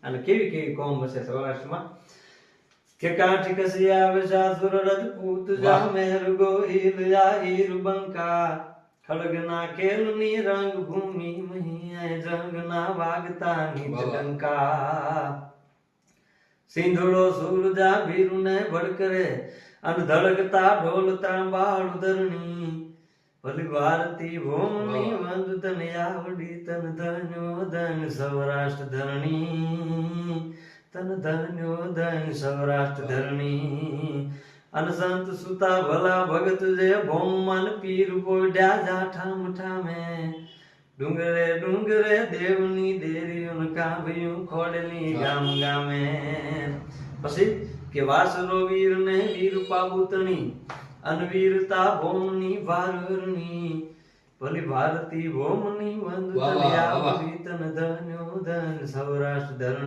અને કેવી કેવી કોમ વસે સૌરાષ્ટ્રમાં કે કાઠી કસિયા વિશાસુર રજપૂત જા મેર ગોહિલ હીર બંકા ખડગના ખેલની રંગ ભૂમિ મહી જંગના વાગતા નિત ડંકા સિંધુડો સૂરજા ભીરુને ભડકરે અન ધડકતા ઢોલ તાંબાળ ધરણી ભલી ભારતી ભૂમિ વંદ તન આવડી તન ધન્યો ધન સૌરાષ્ટ્ર ધરણી તન ધન્યો ધન સૌરાષ્ટ્ર ધરણી અન સંત સુતા ભલા ભગત જે ભોમન પીર પોડ્યા જાઠા મઠામે ડુંગરે ડુંગરે દેવની દેરીઓ કાંભયું ખોડલી ગામ ગામે પછી કે વાસરો વીર ને વીર પાબુતણી અનવીરતા ભોમની ભારણી ભલી ભારતી ભોમની વંદ તન ધન્યો ધન સૌરાષ્ટ્ર ધરણી